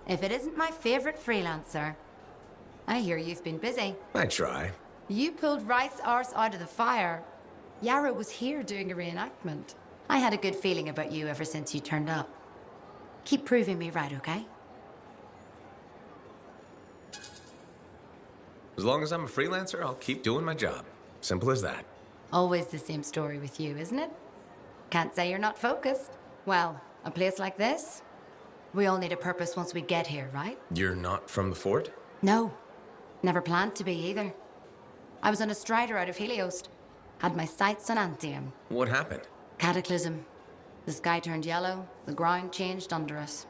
if it isn't my favorite freelancer. I hear you've been busy. I try. You pulled Wright's arse out of the fire. Yarrow was here doing a reenactment. I had a good feeling about you ever since you turned up. Keep proving me right, okay? As long as I'm a freelancer, I'll keep doing my job. Simple as that. Always the same story with you, isn't it? Can't say you're not focused. Well, a place like this, we all need a purpose once we get here, right? You're not from the fort? No. Never planned to be either. I was on a strider out of Helios. Had my sights on Anthem. What happened? Cataclysm. The sky turned yellow, the ground changed under us.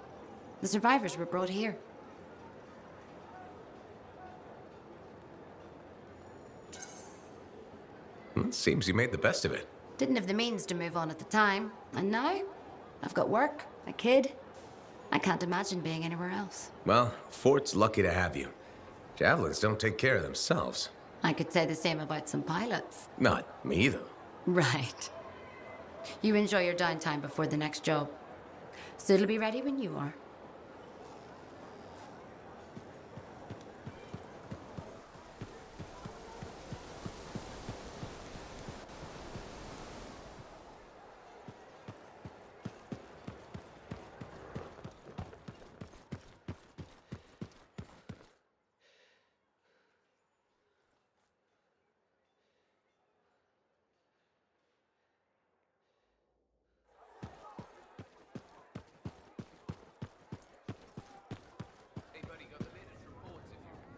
The survivors were brought here. It seems you made the best of it. Didn't have the means to move on at the time, and now I've got work, a kid. I can't imagine being anywhere else. Well, fort's lucky to have you. Javelins don't take care of themselves. I could say the same about some pilots. Not me, though. Right. You enjoy your downtime before the next job. So it'll be ready when you are.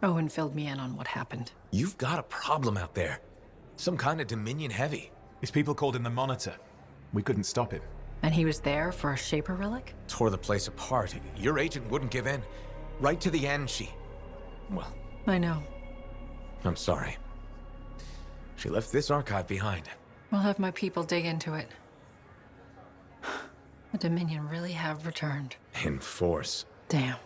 Owen filled me in on what happened. You've got a problem out there. Some kind of Dominion heavy. His people called him the Monitor. We couldn't stop him. And he was there for a Shaper relic? Tore the place apart. Your agent wouldn't give in. Right to the end, well, I know. I'm sorry. She left this archive behind. I'll have my people dig into it. The Dominion really have returned. In force. Damn.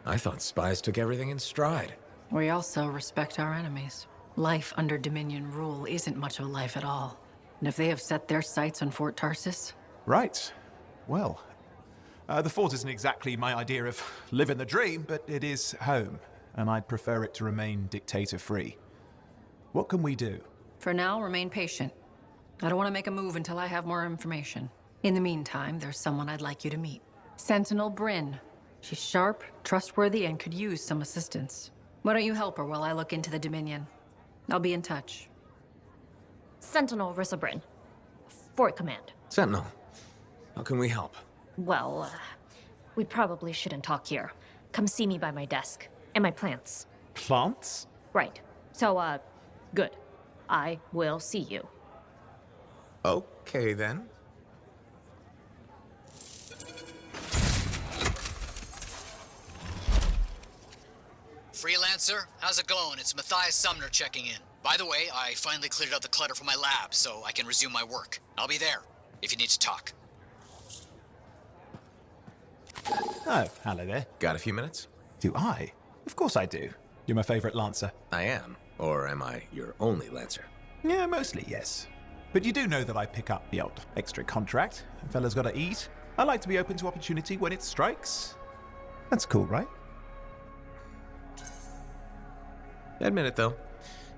I thought spies took everything in stride. We also respect our enemies. Life under Dominion rule isn't much of a life at all. And if they have set their sights on Fort Tarsis... Right. Well, the fort isn't exactly my idea of living the dream, but it is home, and I'd prefer it to remain dictator-free. What can we do? For now, remain patient. I don't want to make a move until I have more information. In the meantime, there's someone I'd like you to meet. Sentinel Bryn. She's sharp, trustworthy, and could use some assistance. Why don't you help her while I look into the Dominion? I'll be in touch. Sentinel Rissa Bryn. Fort Command. Sentinel, how can we help? Well, we probably shouldn't talk here. Come see me by my desk. And my plants. Plants? Right. So, good. I will see you. Okay, then. Freelancer, how's it going? It's Matthias Sumner checking in. By the way, I finally cleared out the clutter from my lab, so I can resume my work. I'll be there, if you need to talk. Oh, hello there. Got a few minutes? Do I? Of course I do. You're my favorite Lancer. I am. Or am I your only Lancer? Yeah, mostly, yes. But you do know that I pick up the odd extra contract. A fella's gotta eat. I like to be open to opportunity when it strikes. That's cool, right? Admit it, though.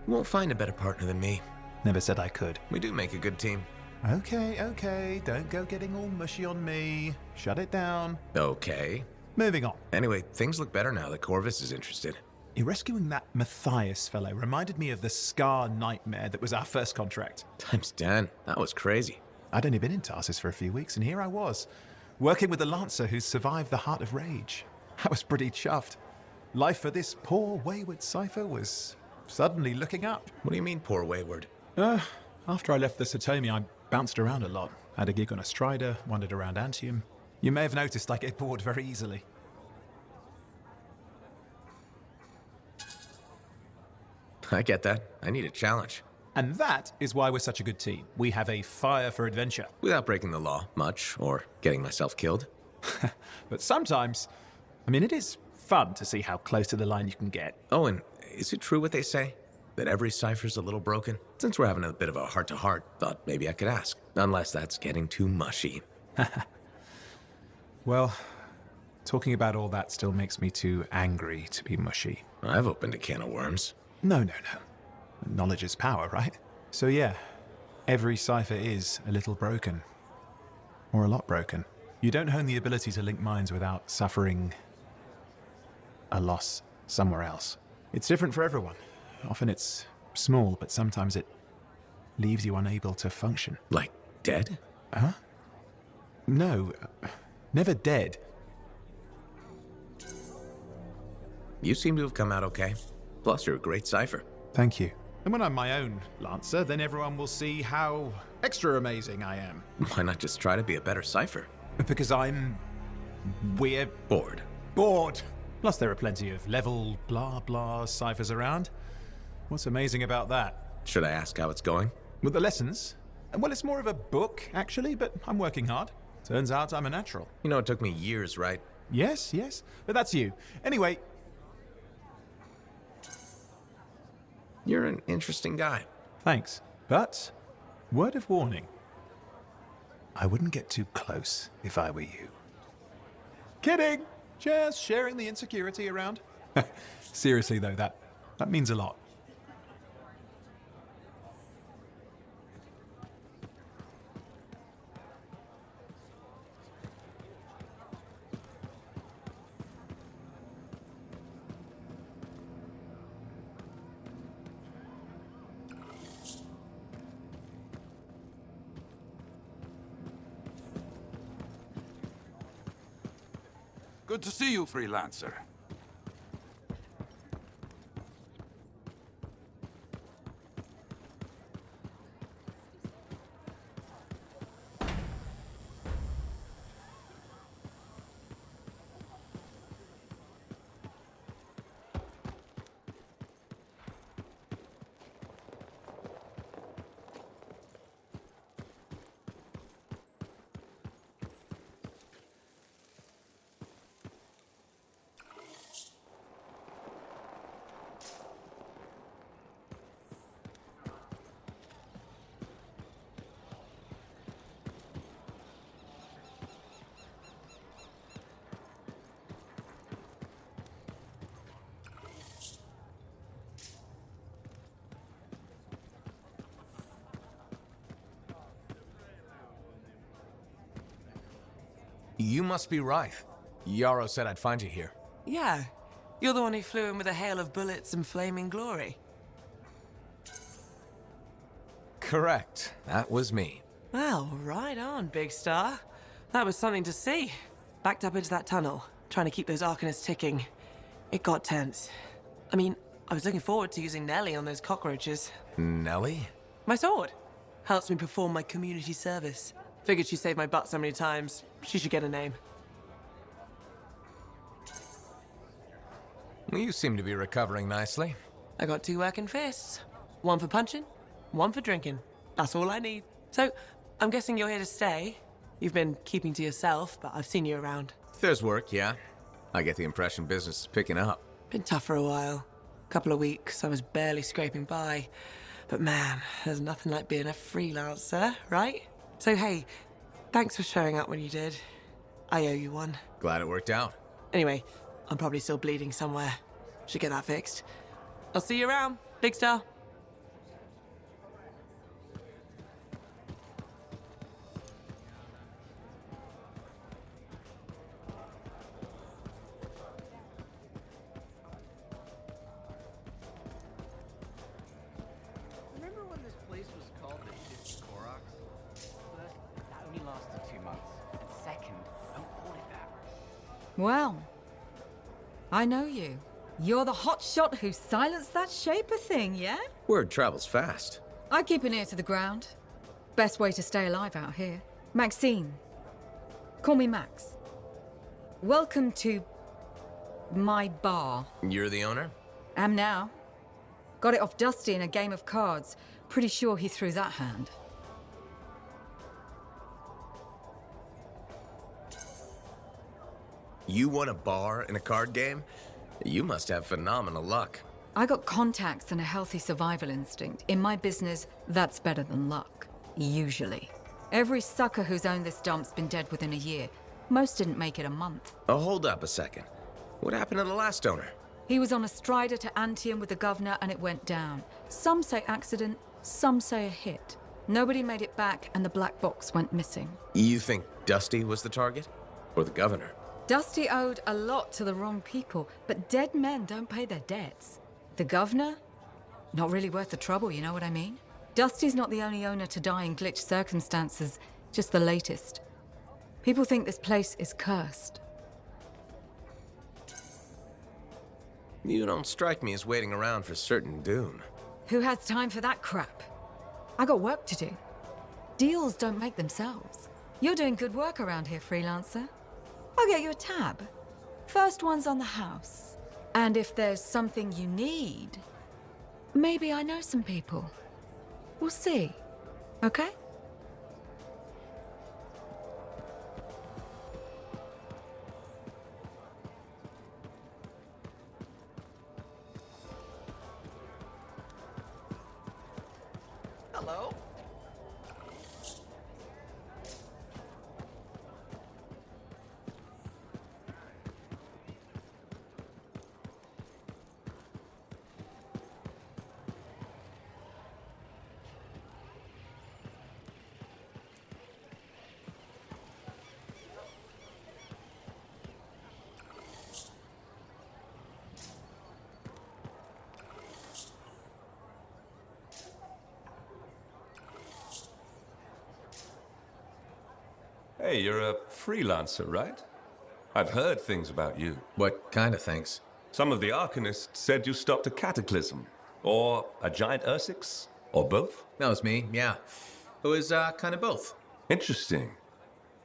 You won't find a better partner than me. Never said I could. We do make a good team. Okay. Don't go getting all mushy on me. Shut it down. Okay. Moving on. Anyway, things look better now that Corvus is interested. Rescuing that Matthias fellow reminded me of the Scar nightmare that was our first contract. Times 10. That was crazy. I'd only been in Tarsis for a few weeks, and here I was, working with the Lancer who's survived the Heart of Rage. I was pretty chuffed. Life for this poor, wayward cipher was suddenly looking up. What do you mean, poor wayward? After I left the Satomi, I bounced around a lot. Had a gig on a Strider, wandered around Anthem. You may have noticed I get bored very easily. I get that. I need a challenge. And that is why we're such a good team. We have a fire for adventure. Without breaking the law much, or getting myself killed. But sometimes, it is fun to see how close to the line you can get. Oh, and is it true what they say? That every cipher's a little broken? Since we're having a bit of a heart-to-heart, thought maybe I could ask. Unless that's getting too mushy. Well, talking about all that still makes me too angry to be mushy. I've opened a can of worms. No. Knowledge is power, right? So yeah, every cipher is a little broken. Or a lot broken. You don't hone the ability to link minds without suffering a loss somewhere else. It's different for everyone. Often it's small, but sometimes it leaves you unable to function. Like dead? Huh? No, never dead. You seem to have come out okay. Plus, you're a great cipher. Thank you. And when I'm my own Lancer, then everyone will see how extra amazing I am. Why not just try to be a better cipher? Because we're Bored. bored. Plus, there are plenty of level blah blah ciphers around. What's amazing about that? Should I ask how it's going? With the lessons? Well, it's more of a book, actually, but I'm working hard. Turns out I'm a natural. You know, it took me years, right? Yes, but that's you. Anyway, You're an interesting guy. thanks. But, word of warning. I wouldn't get too close if I were you. Kidding! Just sharing the insecurity around. Seriously, though, that means a lot. Good to see you, freelancer. You must be Rife. Yarrow said I'd find you here. Yeah. You're the one who flew in with a hail of bullets and flaming glory. Correct. That was me. Well, right on, Big Star. That was something to see. Backed up into that tunnel, trying to keep those Arcanists ticking. It got tense. I mean, I was looking forward to using Nellie on those cockroaches. Nellie? My sword. Helps me perform my community service. Figured she saved my butt so many times, she should get a name. You seem to be recovering nicely. I got 2 working fists. One for punching, one for drinking. That's all I need. So, I'm guessing you're here to stay. You've been keeping to yourself, but I've seen you around. If there's work, yeah. I get the impression business is picking up. Been tough for a while. Couple of weeks, I was barely scraping by. But man, there's nothing like being a freelancer, right? So hey, thanks for showing up when you did. I owe you one. Glad it worked out. Anyway, I'm probably still bleeding somewhere. Should get that fixed. I'll see you around, Big Star. Remember when this place was called the Shit's Koroks? First, that only lasted 2 months. And second, don't call it that. Well, I know you. You're the hotshot who silenced that Shaper thing, yeah? Word travels fast. I keep an ear to the ground. Best way to stay alive out here. Maxine. Call me Max. Welcome to my bar. You're the owner? Am now. Got it off Dusty in a game of cards. Pretty sure he threw that hand. You won a bar in a card game? You must have phenomenal luck. I got contacts and a healthy survival instinct. In my business, that's better than luck. Usually. Every sucker who's owned this dump's been dead within a year. Most didn't make it a month. Oh, hold up a second. What happened to the last owner? He was on a strider to Anthem with the governor and it went down. Some say accident, some say a hit. Nobody made it back and the black box went missing. You think Dusty was the target? Or the governor? Dusty owed a lot to the wrong people, but dead men don't pay their debts. The governor? Not really worth the trouble, you know what I mean? Dusty's not the only owner to die in glitch circumstances, just the latest. People think this place is cursed. You don't strike me as waiting around for certain doom. Who has time for that crap? I got work to do. Deals don't make themselves. You're doing good work around here, freelancer. I'll get you a tab. First one's on the house. And if there's something you need, maybe I know some people. We'll see. Okay? Hello? Hey, you're a freelancer, right? I've heard things about you. What kind of things? Some of the Arcanists said you stopped a cataclysm, or a giant Ursix, or both. That was me, yeah. It was, kind of both. Interesting.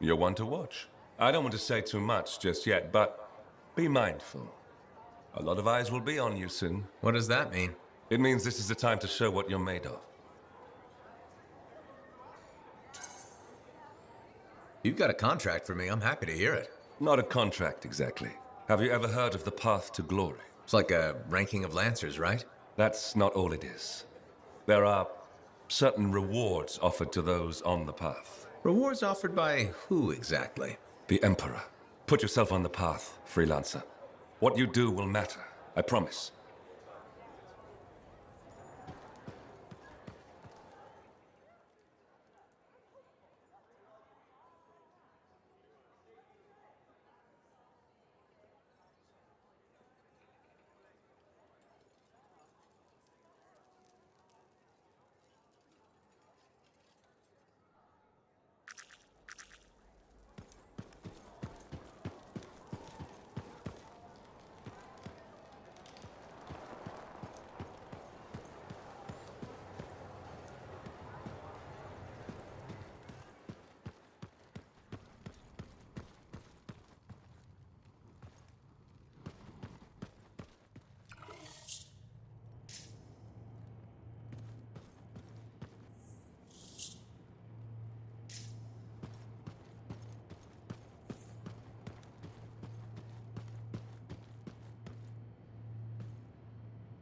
You're one to watch. I don't want to say too much just yet, but be mindful. A lot of eyes will be on you soon. What does that mean? It means this is the time to show what you're made of. You've got a contract for me. I'm happy to hear it. Not a contract, exactly. Have you ever heard of the Path to Glory? It's like a ranking of Lancers, right? That's not all it is. There are certain rewards offered to those on the path. Rewards offered by who exactly? The Emperor. Put yourself on the path, freelancer. What you do will matter, I promise.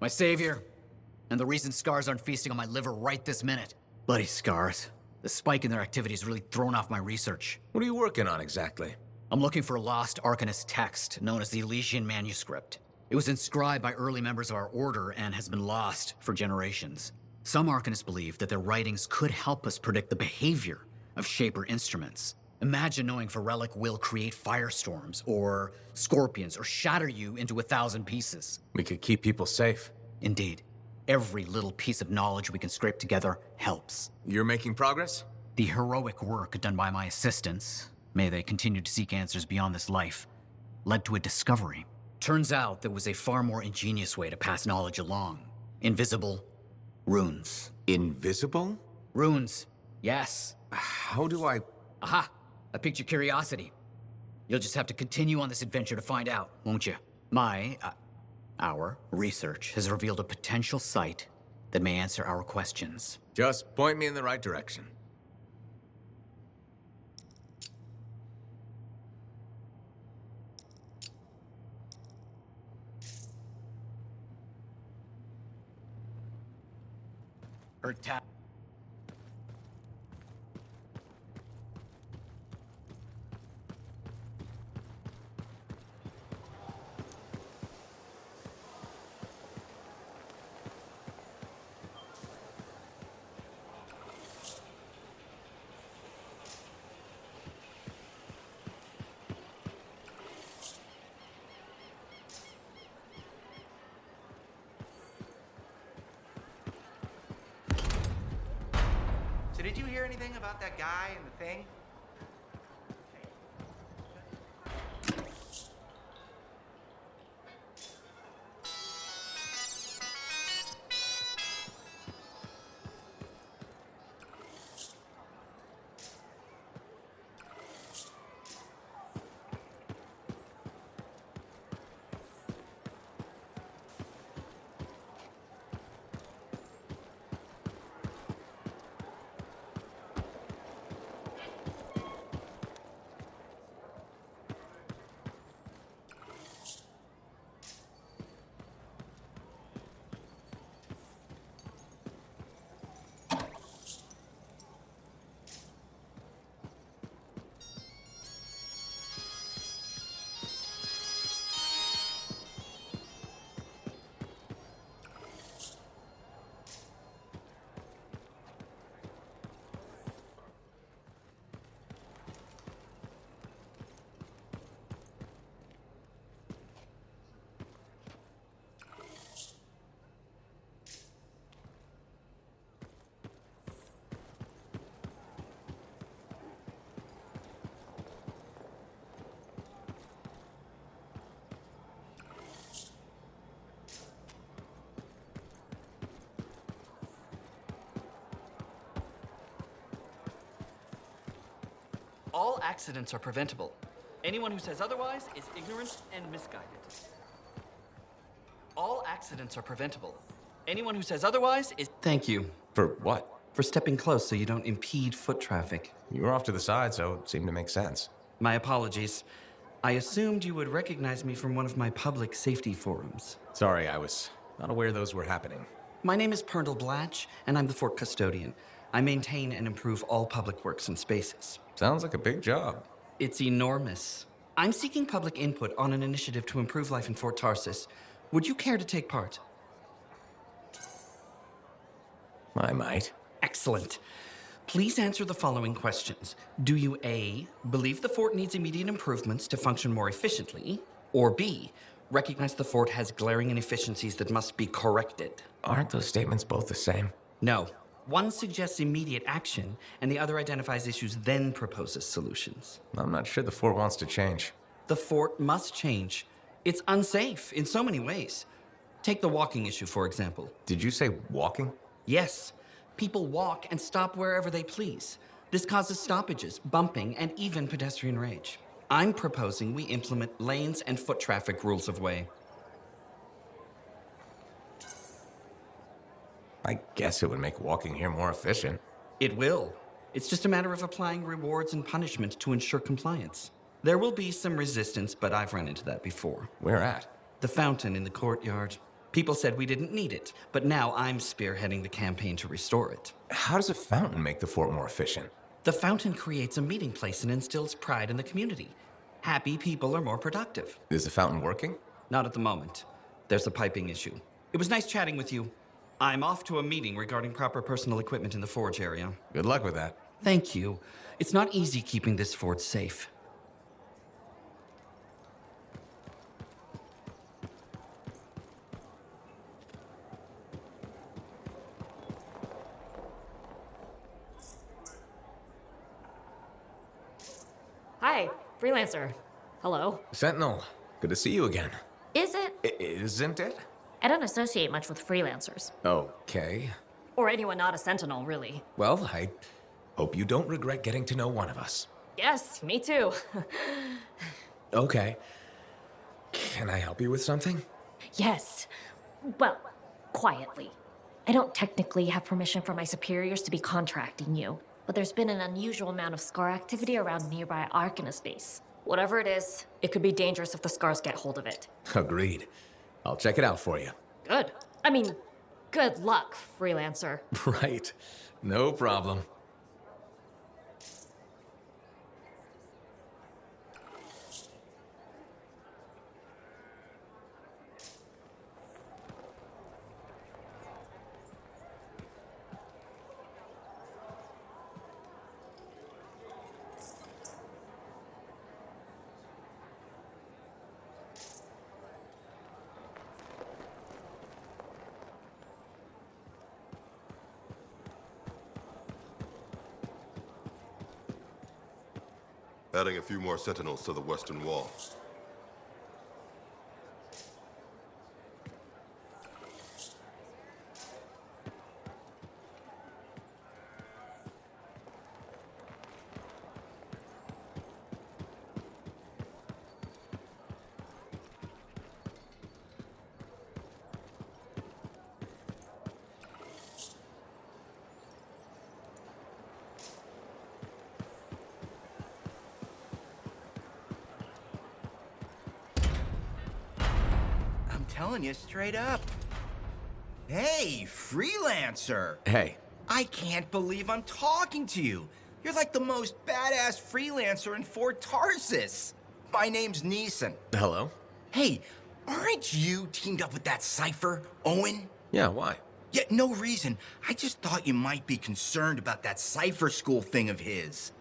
My savior, and the reason scars aren't feasting on my liver right this minute. Bloody scars. The spike in their activity has really thrown off my research. What are you working on exactly? I'm looking for a lost Arcanist text known as the Elysian Manuscript. It was inscribed by early members of our order and has been lost for generations. Some Arcanists believe that their writings could help us predict the behavior of Shaper instruments. Imagine knowing if a relic will create firestorms, or scorpions, or shatter you into 1,000 pieces. We could keep people safe. Indeed. Every little piece of knowledge we can scrape together helps. You're making progress? The heroic work done by my assistants, may they continue to seek answers beyond this life, led to a discovery. Turns out there was a far more ingenious way to pass knowledge along. Invisible runes. Invisible? Runes, yes. How do I... Aha! I piqued your curiosity. You'll just have to continue on this adventure to find out, won't you? Our research has revealed a potential site that may answer our questions. Just point me in the right direction. did you hear anything about that guy and the thing? All accidents are preventable. Anyone who says otherwise is ignorant and misguided. All accidents are preventable. Anyone who says otherwise is... Thank you. For what? For stepping close so you don't impede foot traffic. You were off to the side, so it seemed to make sense. My apologies. I assumed you would recognize me from one of my public safety forums. Sorry, I was not aware those were happening. My name is Perndle Blatch, and I'm the fort custodian. I maintain and improve all public works and spaces. Sounds like a big job. It's enormous. I'm seeking public input on an initiative to improve life in Fort Tarsis. Would you care to take part? I might. Excellent. Please answer the following questions. Do you A, believe the fort needs immediate improvements to function more efficiently? Or B, recognize the fort has glaring inefficiencies that must be corrected? Aren't those statements both the same? No. One suggests immediate action, and the other identifies issues, then proposes solutions. I'm not sure the fort wants to change. The fort must change. It's unsafe in so many ways. Take the walking issue, for example. Did you say walking? Yes. People walk and stop wherever they please. This causes stoppages, bumping, and even pedestrian rage. I'm proposing we implement lanes and foot traffic rules of way. I guess it would make walking here more efficient. It will. It's just a matter of applying rewards and punishment to ensure compliance. There will be some resistance, but I've run into that before. Where at? The fountain in the courtyard. People said we didn't need it, but now I'm spearheading the campaign to restore it. How does a fountain make the fort more efficient? The fountain creates a meeting place and instills pride in the community. Happy people are more productive. Is the fountain working? Not at the moment. There's a piping issue. It was nice chatting with you. I'm off to a meeting regarding proper personal equipment in the forge area. Good luck with that. Thank you. It's not easy keeping this fort safe. Hi, freelancer. Hello. Sentinel, good to see you again. Is it? Isn't it? I don't associate much with freelancers. Okay. Or anyone not a sentinel, really. Well, I hope you don't regret getting to know one of us. Yes, me too. Okay. Can I help you with something? Yes. Well, quietly. I don't technically have permission from my superiors to be contracting you, but there's been an unusual amount of scar activity around nearby Arcanist base. Whatever it is, it could be dangerous if the scars get hold of it. Agreed. I'll check it out for you. Good. I mean, good luck, freelancer. Right. No problem. Adding a few more sentinels to the western wall. Telling you straight up. Hey, freelancer! Hey. I can't believe I'm talking to you. You're like the most badass freelancer in Fort Tarsis. My name's Neeson. Hello? Hey, aren't you teamed up with that cipher, Owen? Yeah, why? Yeah, no reason. I just thought you might be concerned about that cipher school thing of his.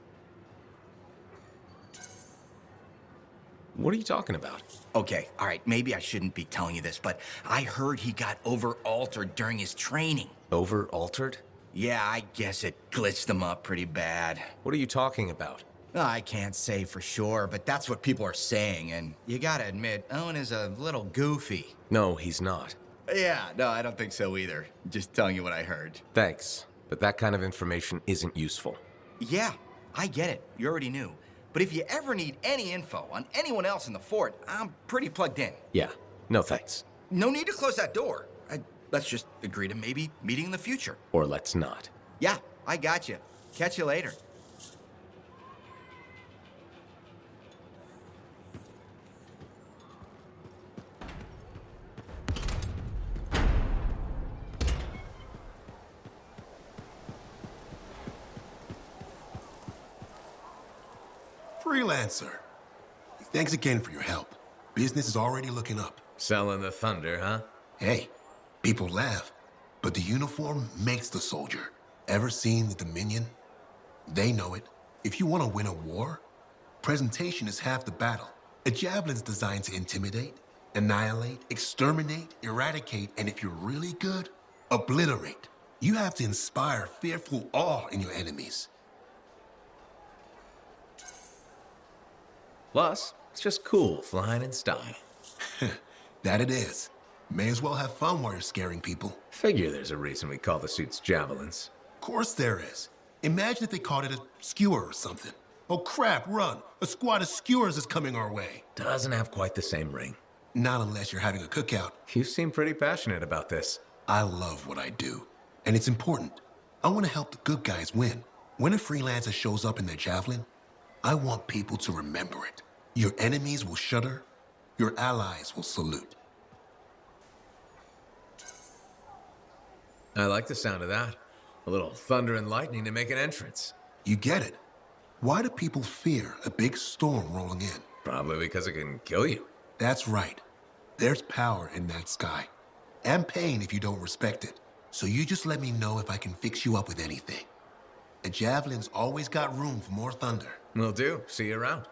What are you talking about? Okay, all right, maybe I shouldn't be telling you this, but I heard he got over-altered during his training. Over-altered? Yeah, I guess it glitched him up pretty bad. What are you talking about? I can't say for sure, but that's what people are saying, and you gotta admit, Owen is a little goofy. No, he's not. Yeah, no, I don't think so either. Just telling you what I heard. Thanks, but that kind of information isn't useful. Yeah, I get it. You already knew. But if you ever need any info on anyone else in the fort, I'm pretty plugged in. Yeah, no thanks. No need to close that door. Let's just agree to maybe meeting in the future. Or let's not. Yeah, I got you. Catch you later. Freelancer. Thanks again for your help. Business is already looking up. Selling the thunder, huh? Hey, people laugh, but the uniform makes the soldier. Ever seen the Dominion? They know it. If you want to win a war, presentation is half the battle. A javelin's designed to intimidate, annihilate, exterminate, eradicate, and if you're really good, obliterate. You have to inspire fearful awe in your enemies. Plus, it's just cool flying in style. That it is. May as well have fun while you're scaring people. Figure there's a reason we call the suits javelins. Of course there is. Imagine if they called it a skewer or something. Oh crap, run! A squad of skewers is coming our way. Doesn't have quite the same ring. Not unless you're having a cookout. You seem pretty passionate about this. I love what I do, and it's important. I want to help the good guys win. When a freelancer shows up in their javelin, I want people to remember it. Your enemies will shudder, your allies will salute. I like the sound of that. A little thunder and lightning to make an entrance. You get it. Why do people fear a big storm rolling in? Probably because it can kill you. That's right. There's power in that sky. And pain if you don't respect it. So you just let me know if I can fix you up with anything. A javelin's always got room for more thunder. Will do. See you around.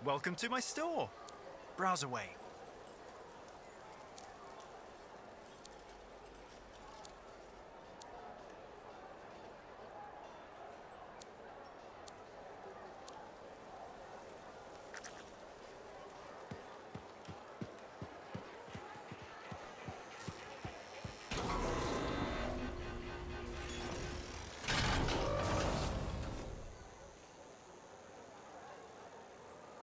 Welcome to my store. Browse away.